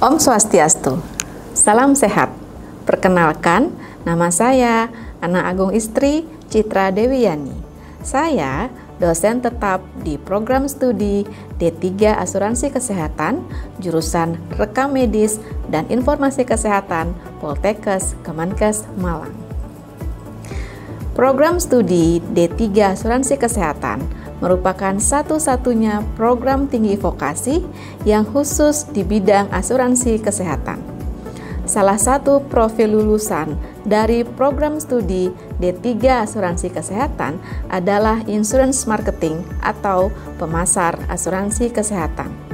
Om Swastiastu, salam sehat. Perkenalkan, nama saya Ana Agung Istri Citra Dewiyani. Saya dosen tetap di program studi D3 Asuransi Kesehatan, jurusan Rekam Medis dan Informasi Kesehatan Poltekkes Kemenkes Malang. Program studi D3 Asuransi Kesehatan merupakan satu-satunya program tinggi vokasi yang khusus di bidang asuransi kesehatan. Salah satu profil lulusan dari program studi D3 Asuransi Kesehatan adalah Insurance Marketing atau pemasar asuransi kesehatan.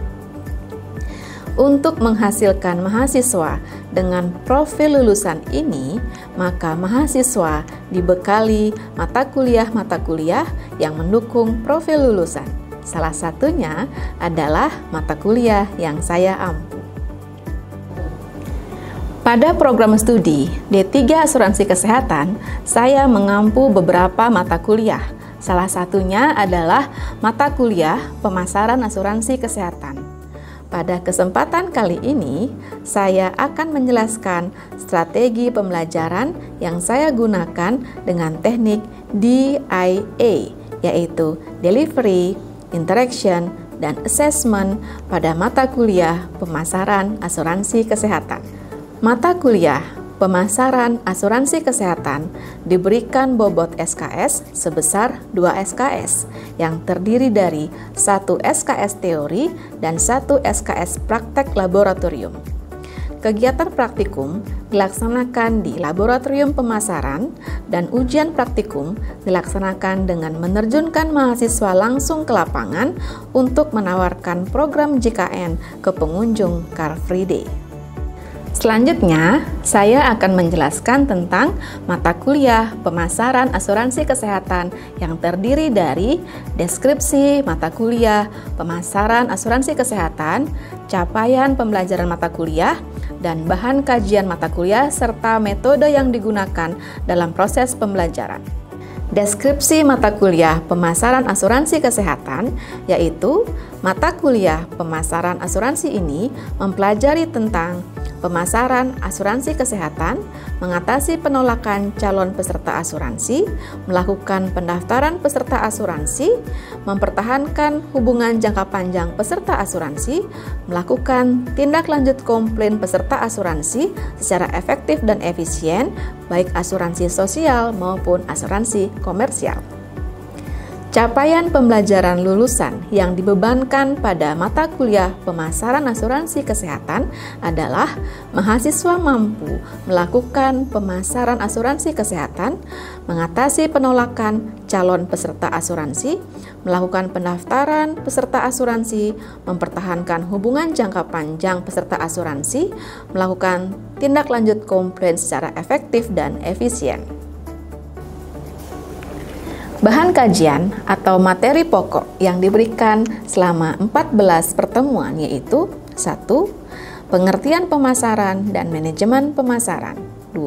Untuk menghasilkan mahasiswa dengan profil lulusan ini, maka mahasiswa dibekali mata kuliah yang mendukung profil lulusan. Salah satunya adalah mata kuliah yang saya ampu. Pada program studi D3 Asuransi Kesehatan, saya mengampu beberapa mata kuliah. Salah satunya adalah mata kuliah Pemasaran Asuransi Kesehatan. Pada kesempatan kali ini, saya akan menjelaskan strategi pembelajaran yang saya gunakan dengan teknik DIA, yaitu Delivery, Interaction, dan Assessment pada mata kuliah Pemasaran Asuransi Kesehatan. Mata kuliah Pemasaran Asuransi Kesehatan diberikan bobot SKS sebesar 2 SKS yang terdiri dari 1 SKS teori dan 1 SKS praktek laboratorium. Kegiatan praktikum dilaksanakan di laboratorium pemasaran dan ujian praktikum dilaksanakan dengan menerjunkan mahasiswa langsung ke lapangan untuk menawarkan program JKN ke pengunjung Car Free Day. Selanjutnya, saya akan menjelaskan tentang mata kuliah Pemasaran Asuransi Kesehatan yang terdiri dari deskripsi mata kuliah Pemasaran Asuransi Kesehatan, capaian pembelajaran mata kuliah, dan bahan kajian mata kuliah serta metode yang digunakan dalam proses pembelajaran. Deskripsi mata kuliah Pemasaran Asuransi Kesehatan, yaitu mata kuliah pemasaran asuransi ini mempelajari tentang pemasaran asuransi kesehatan, mengatasi penolakan calon peserta asuransi, melakukan pendaftaran peserta asuransi, mempertahankan hubungan jangka panjang peserta asuransi, melakukan tindak lanjut komplain peserta asuransi secara efektif dan efisien, baik asuransi sosial maupun asuransi komersial. Capaian pembelajaran lulusan yang dibebankan pada mata kuliah Pemasaran Asuransi Kesehatan adalah mahasiswa mampu melakukan pemasaran asuransi kesehatan, mengatasi penolakan calon peserta asuransi, melakukan pendaftaran peserta asuransi, mempertahankan hubungan jangka panjang peserta asuransi, melakukan tindak lanjut komplain secara efektif dan efisien. Bahan kajian atau materi pokok yang diberikan selama 14 pertemuan yaitu 1. Pengertian pemasaran dan manajemen pemasaran. 2.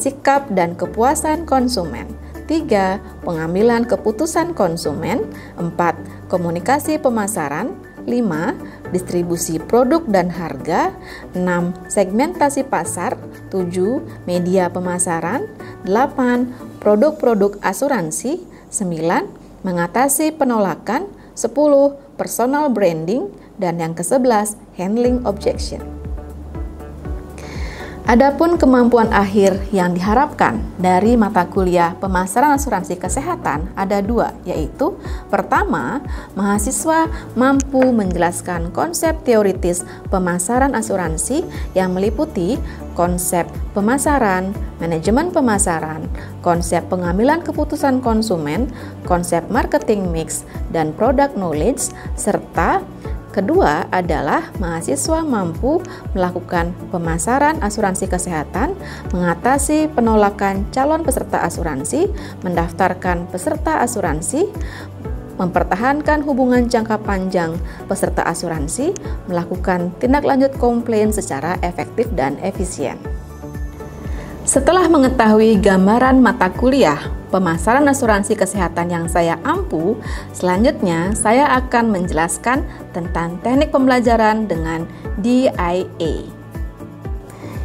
Sikap dan kepuasan konsumen. 3. Pengambilan keputusan konsumen. 4. Komunikasi pemasaran. 5. Distribusi produk dan harga. 6. Segmentasi pasar. 7. Media pemasaran. 8. Produk-produk asuransi. 9. Mengatasi penolakan. 10. Personal branding. Dan yang ke-11, handling objection. Adapun kemampuan akhir yang diharapkan dari mata kuliah Pemasaran Asuransi Kesehatan ada 2, yaitu pertama, mahasiswa mampu menjelaskan konsep teoritis pemasaran asuransi yang meliputi konsep pemasaran, manajemen pemasaran, konsep pengambilan keputusan konsumen, konsep marketing mix, dan product knowledge, serta kedua adalah mahasiswa mampu melakukan pemasaran asuransi kesehatan, mengatasi penolakan calon peserta asuransi, mendaftarkan peserta asuransi, mempertahankan hubungan jangka panjang peserta asuransi, melakukan tindak lanjut komplain secara efektif dan efisien. Setelah mengetahui gambaran mata kuliah pemasaran asuransi kesehatan yang saya ampu, selanjutnya saya akan menjelaskan tentang teknik pembelajaran dengan DIA.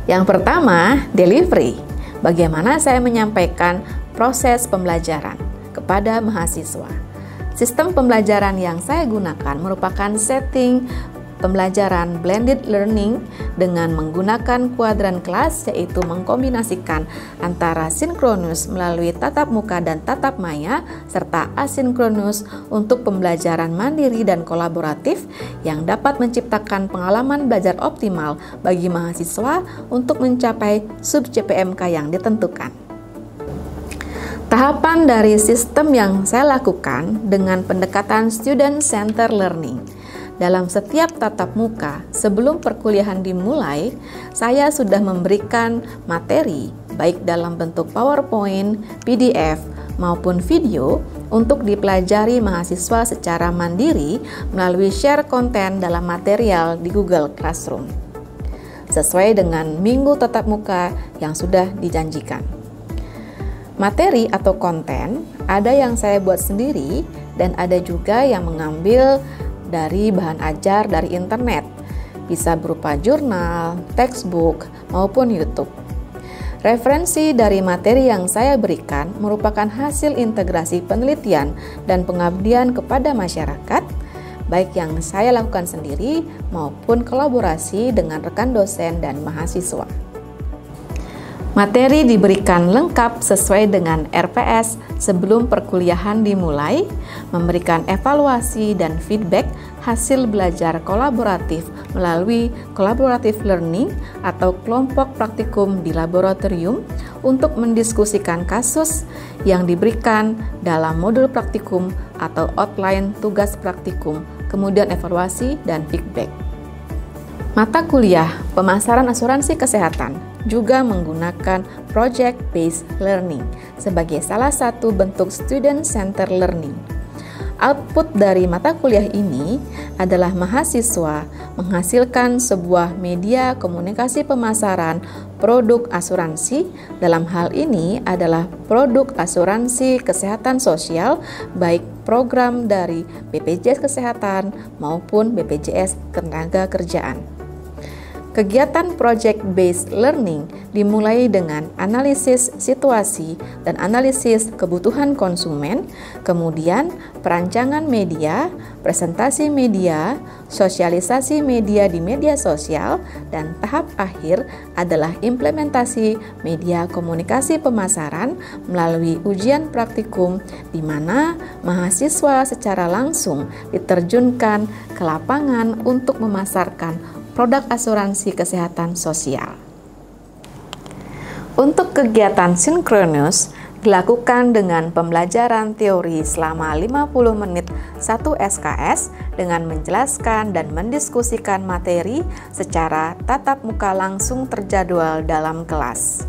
Yang pertama, delivery. Bagaimana saya menyampaikan proses pembelajaran kepada mahasiswa. Sistem pembelajaran yang saya gunakan merupakan setting pembelajaran blended learning dengan menggunakan kuadran kelas, yaitu mengkombinasikan antara sinkronus melalui tatap muka dan tatap maya serta asinkronus untuk pembelajaran mandiri dan kolaboratif yang dapat menciptakan pengalaman belajar optimal bagi mahasiswa untuk mencapai sub CPMK yang ditentukan. Tahapan dari sistem yang saya lakukan dengan pendekatan student center learning. Dalam setiap tatap muka, sebelum perkuliahan dimulai, saya sudah memberikan materi, baik dalam bentuk PowerPoint, PDF, maupun video, untuk dipelajari mahasiswa secara mandiri melalui share konten dalam material di Google Classroom, sesuai dengan minggu tatap muka yang sudah dijanjikan. Materi atau konten, ada yang saya buat sendiri, dan ada juga yang mengambil dari bahan ajar dari internet, bisa berupa jurnal, textbook, maupun YouTube. Referensi dari materi yang saya berikan merupakan hasil integrasi penelitian dan pengabdian kepada masyarakat, baik yang saya lakukan sendiri maupun kolaborasi dengan rekan dosen dan mahasiswa. Materi diberikan lengkap sesuai dengan RPS sebelum perkuliahan dimulai, memberikan evaluasi dan feedback hasil belajar kolaboratif melalui collaborative learning atau kelompok praktikum di laboratorium untuk mendiskusikan kasus yang diberikan dalam modul praktikum atau outline tugas praktikum, kemudian evaluasi dan feedback. Mata kuliah pemasaran asuransi kesehatan juga menggunakan project-based learning sebagai salah satu bentuk student-centered learning. Output dari mata kuliah ini adalah mahasiswa menghasilkan sebuah media komunikasi pemasaran produk asuransi, dalam hal ini adalah produk asuransi kesehatan sosial, baik program dari BPJS Kesehatan maupun BPJS Ketenagakerjaan. Kegiatan project-based learning dimulai dengan analisis situasi dan analisis kebutuhan konsumen, kemudian perancangan media, presentasi media, sosialisasi media di media sosial, dan tahap akhir adalah implementasi media komunikasi pemasaran melalui ujian praktikum di mana mahasiswa secara langsung diterjunkan ke lapangan untuk memasarkan produk asuransi kesehatan sosial. Untuk kegiatan sinkronus dilakukan dengan pembelajaran teori selama 50 menit 1 SKS dengan menjelaskan dan mendiskusikan materi secara tatap muka langsung terjadwal dalam kelas.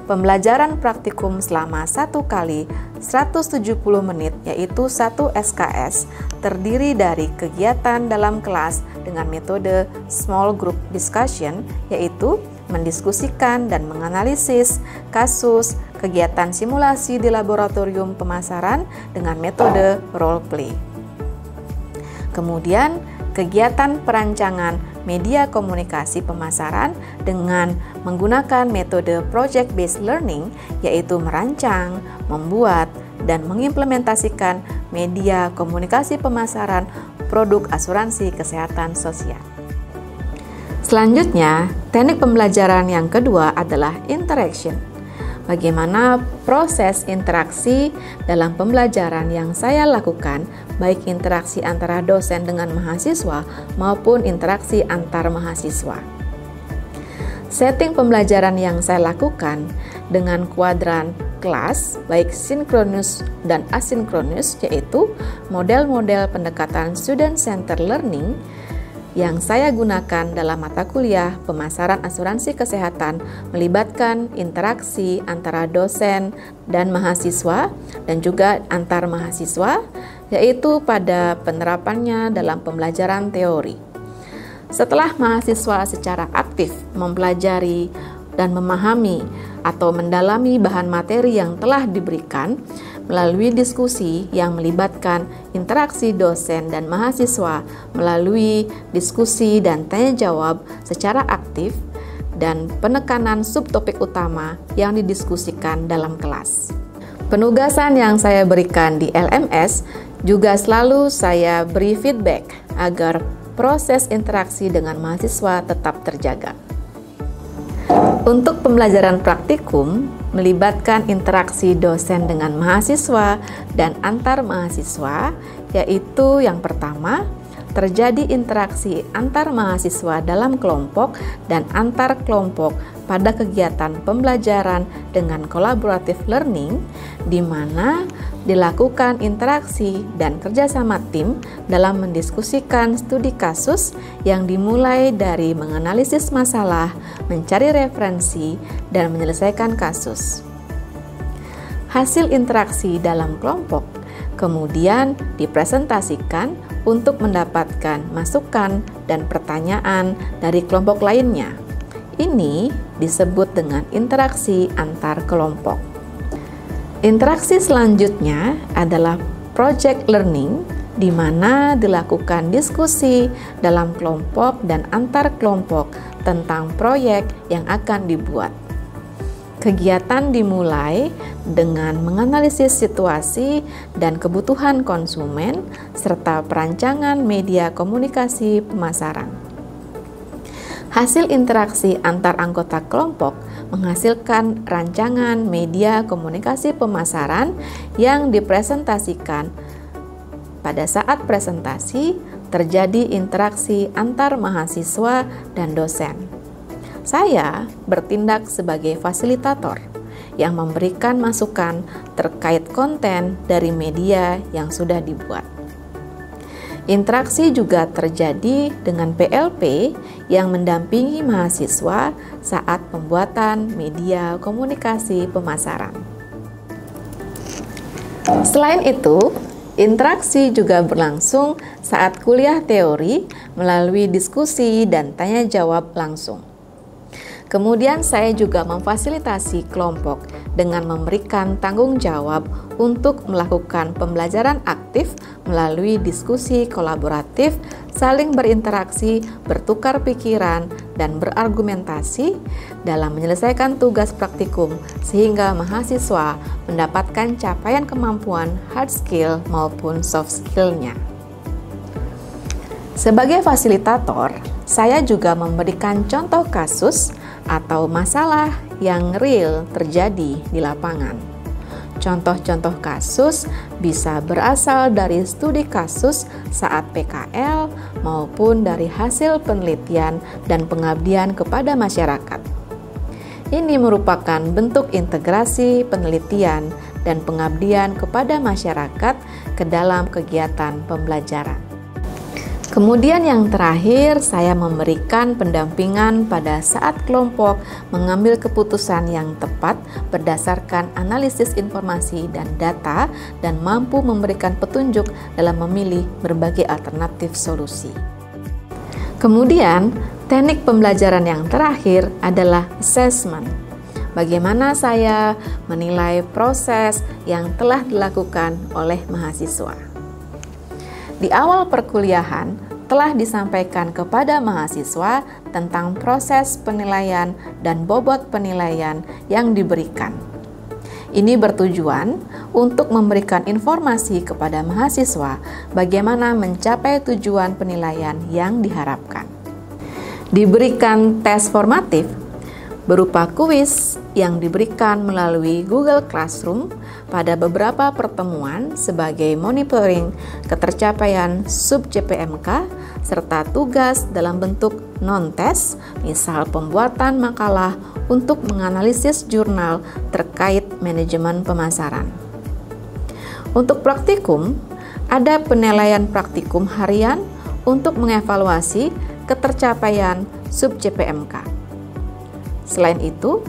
Pembelajaran praktikum selama 1 kali 170 menit yaitu 1 SKS terdiri dari kegiatan dalam kelas dengan metode small group discussion, yaitu mendiskusikan dan menganalisis kasus, kegiatan simulasi di laboratorium pemasaran dengan metode role play. Kemudian kegiatan perancangan media komunikasi pemasaran dengan menggunakan metode project-based learning, yaitu merancang, membuat, dan mengimplementasikan media komunikasi pemasaran produk asuransi kesehatan sosial. Selanjutnya, teknik pembelajaran yang kedua adalah interaction. Bagaimana proses interaksi dalam pembelajaran yang saya lakukan, baik interaksi antara dosen dengan mahasiswa maupun interaksi antar mahasiswa. Setting pembelajaran yang saya lakukan dengan kuadran kelas, baik sinkronus dan asinkronus, yaitu model-model pendekatan student-centered learning yang saya gunakan dalam mata kuliah pemasaran asuransi kesehatan melibatkan interaksi antara dosen dan mahasiswa dan juga antar mahasiswa, yaitu pada penerapannya dalam pembelajaran teori. Setelah mahasiswa secara aktif mempelajari dan memahami atau mendalami bahan materi yang telah diberikan melalui diskusi yang melibatkan interaksi dosen dan mahasiswa melalui diskusi dan tanya jawab secara aktif, dan penekanan subtopik utama yang didiskusikan dalam kelas. Penugasan yang saya berikan di LMS juga selalu saya beri feedback agar proses interaksi dengan mahasiswa tetap terjaga. Untuk pembelajaran praktikum, melibatkan interaksi dosen dengan mahasiswa dan antar mahasiswa, yaitu yang pertama, terjadi interaksi antar mahasiswa dalam kelompok dan antar kelompok pada kegiatan pembelajaran dengan collaborative learning, di mana dilakukan interaksi dan kerjasama tim dalam mendiskusikan studi kasus yang dimulai dari menganalisis masalah, mencari referensi, dan menyelesaikan kasus. Hasil interaksi dalam kelompok kemudian dipresentasikan untuk mendapatkan masukan dan pertanyaan dari kelompok lainnya. Ini disebut dengan interaksi antar kelompok. Interaksi selanjutnya adalah project learning, di mana dilakukan diskusi dalam kelompok dan antar kelompok tentang proyek yang akan dibuat. Kegiatan dimulai dengan menganalisis situasi dan kebutuhan konsumen serta perancangan media komunikasi pemasaran. Hasil interaksi antar anggota kelompok menghasilkan rancangan media komunikasi pemasaran yang dipresentasikan. Pada saat presentasi, terjadi interaksi antar mahasiswa dan dosen. Saya bertindak sebagai fasilitator yang memberikan masukan terkait konten dari media yang sudah dibuat. Interaksi juga terjadi dengan PLP yang mendampingi mahasiswa saat pembuatan media komunikasi pemasaran. Selain itu, interaksi juga berlangsung saat kuliah teori melalui diskusi dan tanya jawab langsung. Kemudian saya juga memfasilitasi kelompok dengan memberikan tanggung jawab untuk melakukan pembelajaran aktif melalui diskusi kolaboratif, saling berinteraksi, bertukar pikiran, dan berargumentasi dalam menyelesaikan tugas praktikum sehingga mahasiswa mendapatkan capaian kemampuan hard skill maupun soft skill-nya. Sebagai fasilitator, saya juga memberikan contoh kasus atau masalah yang real terjadi di lapangan. Contoh-contoh kasus bisa berasal dari studi kasus saat PKL maupun dari hasil penelitian dan pengabdian kepada masyarakat. Ini merupakan bentuk integrasi penelitian dan pengabdian kepada masyarakat ke dalam kegiatan pembelajaran. Kemudian yang terakhir, saya memberikan pendampingan pada saat kelompok mengambil keputusan yang tepat berdasarkan analisis informasi dan data dan mampu memberikan petunjuk dalam memilih berbagai alternatif solusi. Kemudian, teknik pembelajaran yang terakhir adalah assessment. Bagaimana saya menilai proses yang telah dilakukan oleh mahasiswa. Di awal perkuliahan, telah disampaikan kepada mahasiswa tentang proses penilaian dan bobot penilaian yang diberikan. Ini bertujuan untuk memberikan informasi kepada mahasiswa bagaimana mencapai tujuan penilaian yang diharapkan. Diberikan tes formatif berupa kuis yang diberikan melalui Google Classroom pada beberapa pertemuan sebagai monitoring ketercapaian sub-JPMK serta tugas dalam bentuk non-tes, misal pembuatan makalah untuk menganalisis jurnal terkait manajemen pemasaran. Untuk praktikum, ada penilaian praktikum harian untuk mengevaluasi ketercapaian sub-JPMK. Selain itu,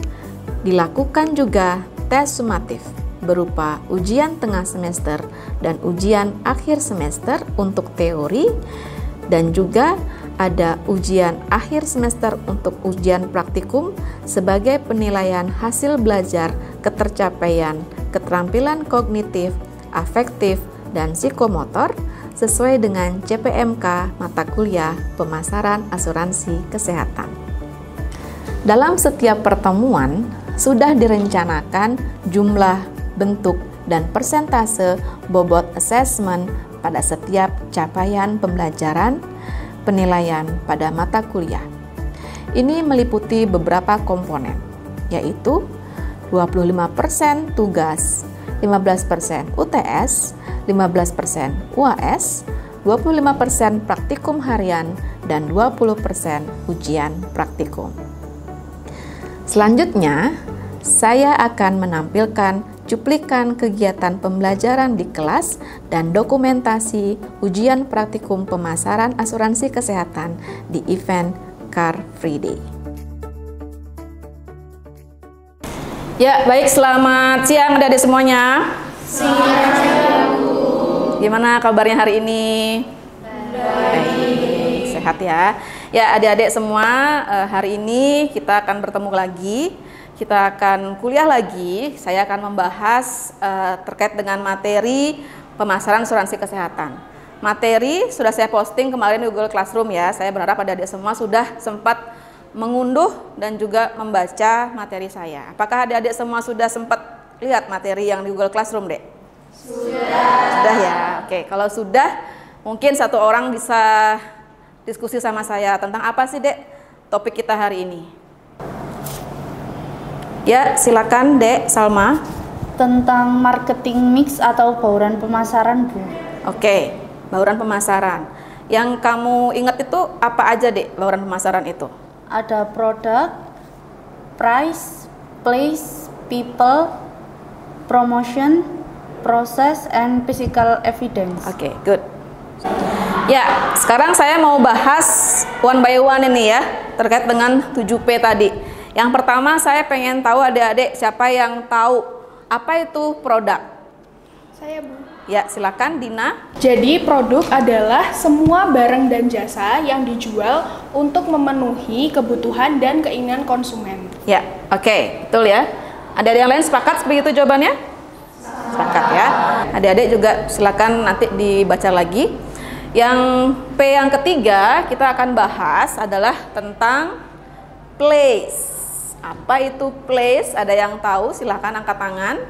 dilakukan juga tes sumatif berupa ujian tengah semester dan ujian akhir semester untuk teori, dan juga ada ujian akhir semester untuk ujian praktikum sebagai penilaian hasil belajar ketercapaian keterampilan kognitif, afektif, dan psikomotor sesuai dengan JPMK mata kuliah pemasaran asuransi kesehatan. Dalam setiap pertemuan, sudah direncanakan jumlah, bentuk, dan persentase bobot asesmen pada setiap capaian pembelajaran, penilaian pada mata kuliah. Ini meliputi beberapa komponen, yaitu 25% tugas, 15% UTS, 15% UAS, 25% praktikum harian, dan 20% ujian praktikum. Selanjutnya, saya akan menampilkan cuplikan kegiatan pembelajaran di kelas dan dokumentasi ujian praktikum pemasaran asuransi kesehatan di event Car Free Day. Ya, baik, selamat siang adik-adik semuanya. Siang, Bu. Gimana kabarnya hari ini? Baik, sehat ya. Ya, adik-adik semua, hari ini kita akan bertemu lagi. Kita akan kuliah lagi. Saya akan membahas terkait dengan materi pemasaran asuransi kesehatan. Materi sudah saya posting kemarin di Google Classroom ya. Saya berharap adik-adik semua sudah sempat mengunduh dan juga membaca materi saya. Apakah adik-adik semua sudah sempat lihat materi yang di Google Classroom, Dek? Sudah. Sudah ya. Oke, kalau sudah, mungkin satu orang bisa diskusi sama saya tentang apa sih, Dek, topik kita hari ini. Ya, silakan Dek Salma. Tentang marketing mix atau bauran pemasaran, Bu. Oke, bauran pemasaran. Yang kamu ingat itu apa aja, Dek, bauran pemasaran itu? Ada produk, price, place, people, promotion, process, and physical evidence. Oke, good. Ya, sekarang saya mau bahas one by one ini ya, terkait dengan 7P tadi. Yang pertama saya pengen tahu adik-adik siapa yang tahu apa itu produk? Saya, Bu. Ya, silakan Dina. Jadi produk adalah semua barang dan jasa yang dijual untuk memenuhi kebutuhan dan keinginan konsumen. Ya, oke, betul ya. Ada yang lain sepakat begitu jawabannya? Sepakat ya. Adik-adik juga silakan nanti dibaca lagi. Yang P yang ketiga kita akan bahas adalah tentang place. Apa itu place? Ada yang tahu? Silahkan angkat tangan.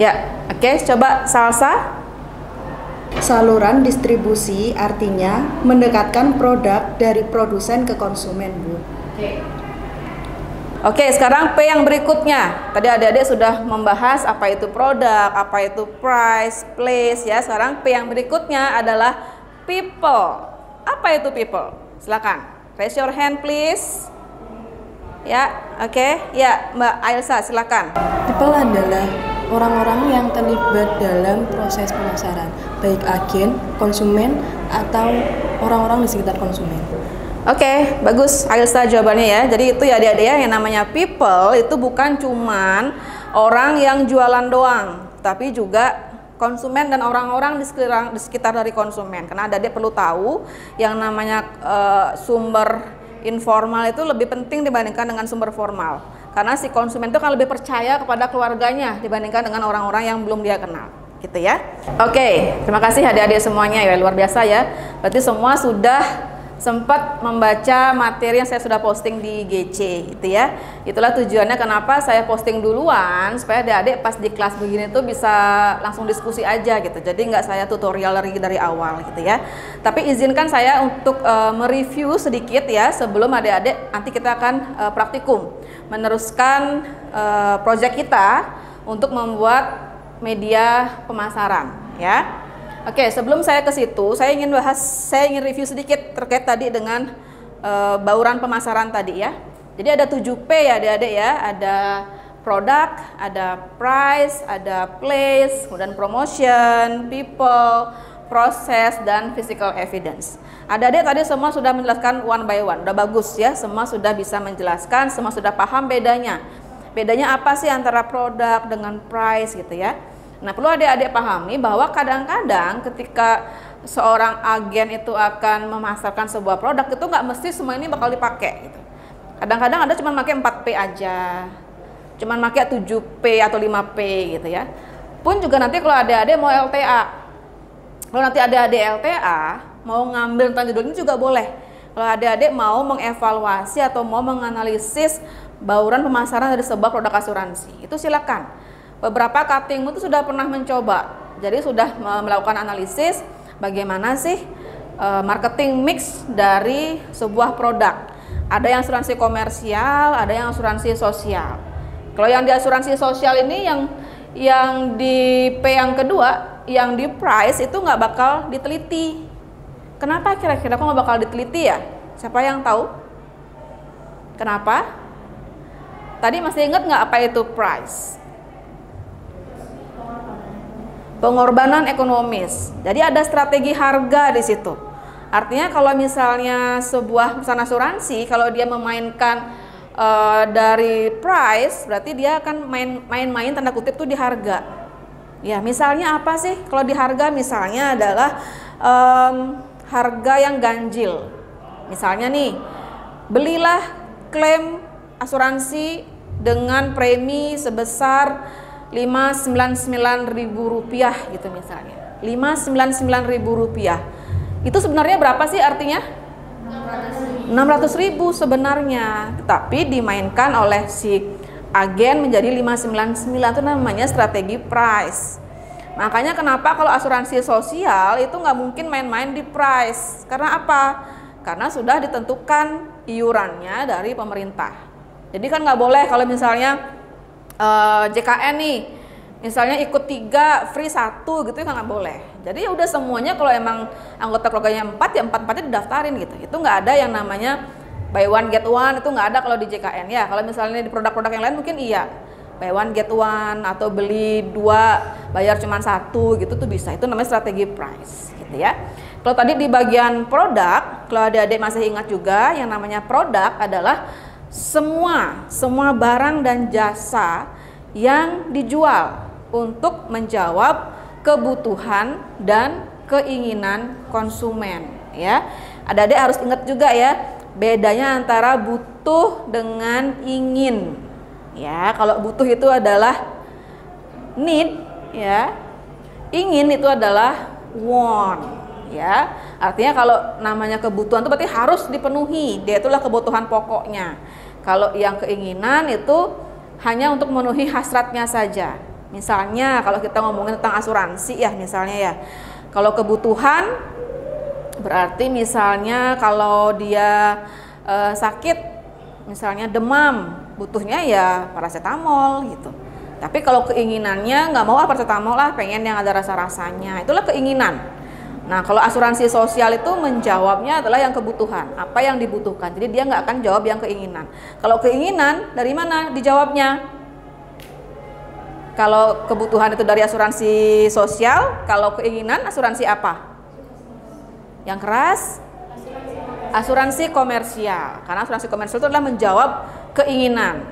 Ya, oke, coba Salsa. Saluran distribusi artinya mendekatkan produk dari produsen ke konsumen, Bu. Oke, sekarang P yang berikutnya. Tadi adik-adik sudah membahas apa itu produk, apa itu price, place ya. Sekarang P yang berikutnya adalah people. Apa itu people? Silakan. Raise your hand please. Ya, oke. Ya, Mbak Ailsa, silakan. People adalah orang-orang yang terlibat dalam proses pemasaran, baik agen, konsumen, atau orang-orang di sekitar konsumen. Oke, bagus Ailsa jawabannya ya. Jadi itu ya adik-adik ya, yang namanya people itu bukan cuman orang yang jualan doang, tapi juga konsumen dan orang-orang di sekitar dari konsumen. Karena adik-adik perlu tahu yang namanya sumber informal itu lebih penting dibandingkan dengan sumber formal. Karena si konsumen itu kan lebih percaya kepada keluarganya dibandingkan dengan orang-orang yang belum dia kenal. Gitu ya. Oke, terima kasih adik-adik semuanya ya, luar biasa ya. Berarti semua sudah sempat membaca materi yang saya sudah posting di GC gitu ya. Itulah tujuannya kenapa saya posting duluan, supaya adik-adik pas di kelas begini tuh bisa langsung diskusi aja gitu. Jadi nggak saya tutorial dari awal gitu ya. Tapi izinkan saya untuk mereview sedikit ya sebelum adik-adik nanti kita akan praktikum meneruskan proyek kita untuk membuat media pemasaran ya. Oke, sebelum saya ke situ, saya ingin review sedikit terkait tadi dengan bauran pemasaran tadi ya. Jadi ada 7P ya adik-adik ya, ada product, ada price, ada place, kemudian promotion, people, process, dan physical evidence. Adik-adik tadi semua sudah menjelaskan one by one, udah bagus ya, semua sudah bisa menjelaskan, semua sudah paham bedanya. Bedanya apa sih antara produk dengan price gitu ya. Nah, perlu adik-adik pahami bahwa kadang-kadang ketika seorang agen itu akan memasarkan sebuah produk itu nggak mesti semua ini bakal dipakai gitu. Kadang-kadang ada cuma pakai 4P aja, cuma pakai 7P atau 5P gitu ya. Pun juga nanti kalau adik-adik mau LTA, kalau nanti adik-adik LTA mau ngambil tentang judul ini juga boleh. Kalau adik-adik mau mengevaluasi atau mau menganalisis bauran pemasaran dari sebuah produk asuransi, itu silakan. Beberapa cuttingmu itu sudah pernah mencoba, jadi sudah melakukan analisis bagaimana sih marketing mix dari sebuah produk. Ada yang asuransi komersial, ada yang asuransi sosial. Kalau yang di asuransi sosial ini yang di P yang kedua, yang di price itu nggak bakal diteliti. Kenapa kira-kira kok nggak bakal diteliti ya? Siapa yang tahu? Kenapa? Tadi masih ingat nggak apa itu price? Pengorbanan ekonomis. Jadi ada strategi harga di situ. Artinya kalau misalnya sebuah perusahaan asuransi, kalau dia memainkan dari price, berarti dia akan main-main tanda kutip tuh di harga. Ya, misalnya apa sih? Kalau di harga misalnya adalah harga yang ganjil. Misalnya nih, belilah klaim asuransi dengan premi sebesar Rp599.000 gitu misalnya. Rp599.000. Itu sebenarnya berapa sih artinya? 600.000 sebenarnya. Tetapi dimainkan oleh si agen menjadi 599, itu namanya strategi price. Makanya kenapa kalau asuransi sosial itu nggak mungkin main-main di price. Karena apa? Karena sudah ditentukan iurannya dari pemerintah. Jadi kan nggak boleh kalau misalnya JKN nih, misalnya ikut 3 free 1 gitu kan nggak boleh. Jadi ya udah semuanya kalau emang anggota keluarganya 4 ya 4-4-nya didaftarin gitu. Itu nggak ada yang namanya buy one get one, itu nggak ada kalau di JKN ya. Kalau misalnya di produk-produk yang lain mungkin iya, buy one get one atau beli 2 bayar cuma 1 gitu tuh bisa. Itu namanya strategi price gitu ya. Kalau tadi di bagian produk, kalau adik-adik masih ingat juga yang namanya produk adalah semua barang dan jasa yang dijual untuk menjawab kebutuhan dan keinginan konsumen ya. Adik-adik harus ingat juga ya, bedanya antara butuh dengan ingin. Ya, kalau butuh itu adalah need ya. Ingin itu adalah want ya. Artinya kalau namanya kebutuhan itu berarti harus dipenuhi. Dia itulah kebutuhan pokoknya. Kalau yang keinginan itu hanya untuk memenuhi hasratnya saja. Misalnya kalau kita ngomongin tentang asuransi ya, misalnya ya. Kalau kebutuhan berarti misalnya kalau dia sakit, misalnya demam, butuhnya ya paracetamol gitu. Tapi kalau keinginannya nggak mau paracetamol lah, pengen yang ada rasa-rasanya, itulah keinginan. Nah kalau asuransi sosial itu menjawabnya adalah yang kebutuhan, apa yang dibutuhkan. Jadi dia nggak akan jawab yang keinginan. Kalau keinginan dari mana dijawabnya? Kalau kebutuhan itu dari asuransi sosial, kalau keinginan asuransi apa? Yang keras? Asuransi komersial. Karena asuransi komersial itu adalah menjawab keinginan.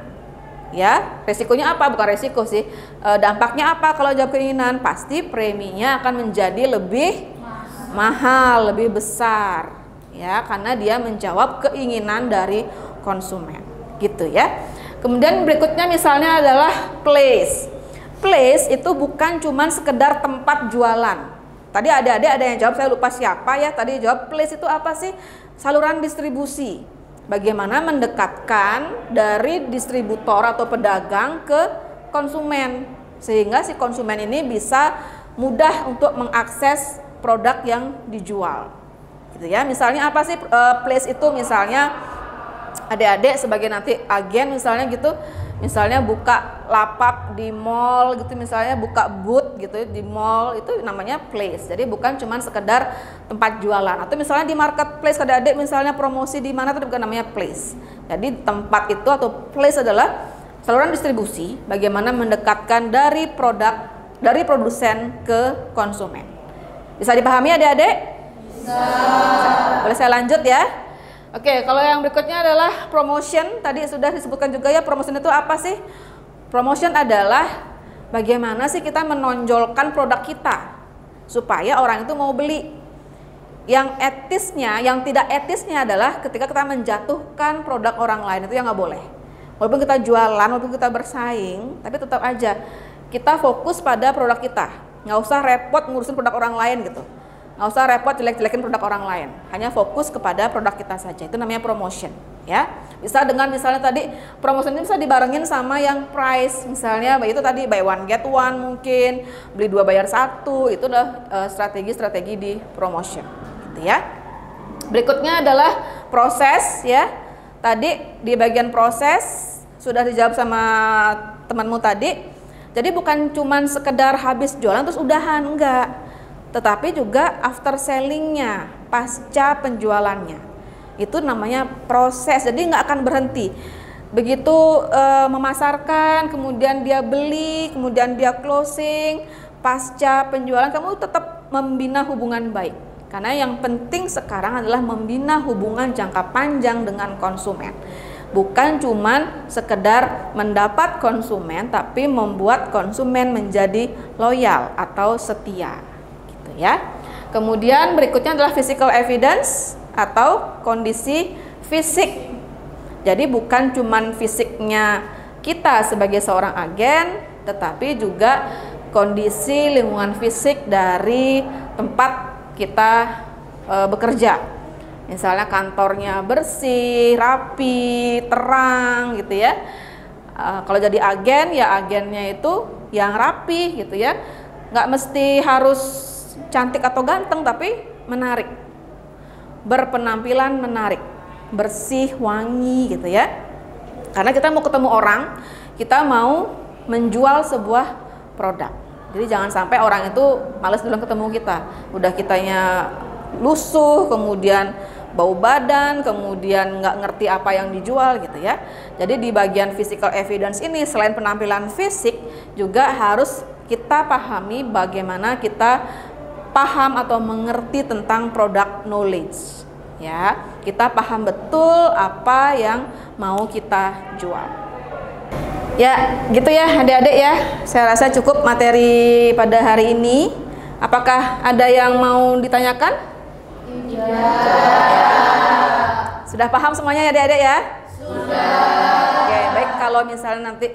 Ya, resikonya apa? Bukan resiko sih. Dampaknya apa kalau jawab keinginan? Pasti preminya akan menjadi lebih mahal, lebih besar. Ya, karena dia menjawab keinginan dari konsumen. Gitu ya. Kemudian berikutnya misalnya adalah place. Place itu bukan cuma sekedar tempat jualan. Tadi ada yang jawab, saya lupa siapa ya. Tadi jawab place itu apa sih? Saluran distribusi. Bagaimana mendekatkan dari distributor atau pedagang ke konsumen sehingga si konsumen ini bisa mudah untuk mengakses produk yang dijual. Gitu ya. Misalnya apa sih place itu? Misalnya adik-adik sebagai nanti agen misalnya gitu. Misalnya buka lapak di mall gitu, misalnya buka booth gitu di mall, itu namanya place. Jadi bukan cuma sekedar tempat jualan. Atau misalnya di marketplace adik-adik misalnya promosi di mana, itu bukan namanya place. Jadi tempat itu atau place adalah saluran distribusi, bagaimana mendekatkan dari produk dari produsen ke konsumen. Bisa dipahami adik-adik? Bisa. Boleh saya lanjut ya? Oke, kalau yang berikutnya adalah promotion. Tadi sudah disebutkan juga ya, promotion itu apa sih? Promotion adalah bagaimana sih kita menonjolkan produk kita supaya orang itu mau beli. Yang etisnya, yang tidak etisnya adalah ketika kita menjatuhkan produk orang lain, itu yang nggak boleh. Walaupun kita jualan, walaupun kita bersaing, tapi tetap aja kita fokus pada produk kita. Nggak usah repot ngurusin produk orang lain gitu. nggak usah repot jelek-jelekin produk orang lain, hanya fokus kepada produk kita saja. Itu namanya promotion, ya. Bisa dengan misalnya tadi promotion ini bisa dibarengin sama yang price, misalnya itu tadi buy one get one, mungkin beli 2 bayar 1, itu udah strategi-strategi di promotion, gitu ya. Berikutnya adalah proses, ya. Tadi di bagian proses sudah dijawab sama temanmu tadi. Jadi bukan cuman sekedar habis jualan terus udahan, enggak. Tetapi juga after sellingnya, pasca penjualannya, itu namanya proses. Jadi nggak akan berhenti. Begitu memasarkan, kemudian dia beli, kemudian dia closing, pasca penjualan kamu tetap membina hubungan baik. Karena yang penting sekarang adalah membina hubungan jangka panjang dengan konsumen. Bukan cuman sekedar mendapat konsumen, tapi membuat konsumen menjadi loyal atau setia. Ya. Kemudian berikutnya adalah physical evidence atau kondisi fisik. Jadi bukan cuman fisiknya kita sebagai seorang agen, tetapi juga kondisi lingkungan fisik dari tempat kita bekerja. Misalnya kantornya bersih, rapi, terang gitu ya. Kalau jadi agen, ya agennya itu yang rapi gitu ya. Nggak mesti harus cantik atau ganteng, tapi menarik, berpenampilan menarik, bersih, wangi gitu ya. Karena kita mau ketemu orang, kita mau menjual sebuah produk. Jadi jangan sampai orang itu males duluan ketemu kita, udah kitanya lusuh, kemudian bau badan, kemudian nggak ngerti apa yang dijual gitu ya. Jadi di bagian physical evidence ini selain penampilan fisik juga harus kita pahami bagaimana kita paham atau mengerti tentang product knowledge, ya. Kita paham betul apa yang mau kita jual. Ya, gitu ya adik-adik ya. Saya rasa cukup materi pada hari ini. Apakah ada yang mau ditanyakan? Sudah paham semuanya ya adik-adik ya? Sudah. Oke, baik, kalau misalnya nanti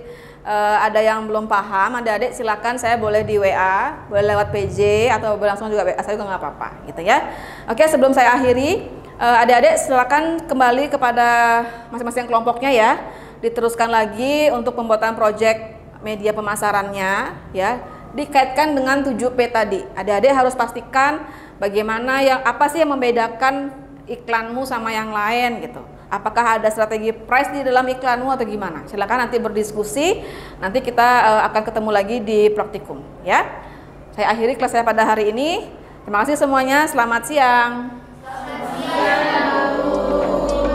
ada yang belum paham, adik-adik silakan saya boleh di WA, boleh lewat PJ atau langsung juga WA saya juga nggak apa-apa gitu ya. Oke, sebelum saya akhiri, adik-adik silakan kembali kepada masing-masing kelompoknya ya, diteruskan lagi untuk pembuatan proyek media pemasarannya ya, dikaitkan dengan 7P tadi. Adik-adik harus pastikan bagaimana apa sih yang membedakan iklanmu sama yang lain gitu. Apakah ada strategi price di dalam iklanmu atau gimana? Silakan nanti berdiskusi. Nanti kita akan ketemu lagi di praktikum ya. Saya akhiri kelas saya pada hari ini. Terima kasih semuanya. Selamat siang. Selamat siang.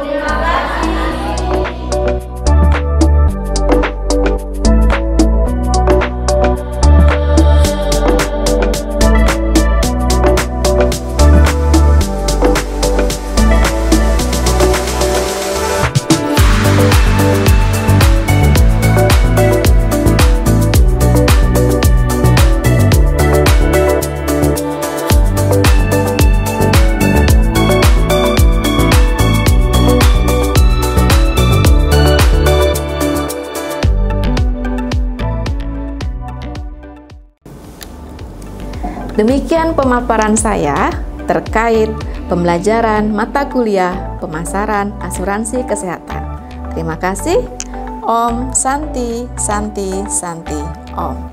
Terima kasih. Demikian pemaparan saya terkait pembelajaran mata kuliah pemasaran asuransi kesehatan. Terima kasih. Om Santi, Santi, Santi, Om.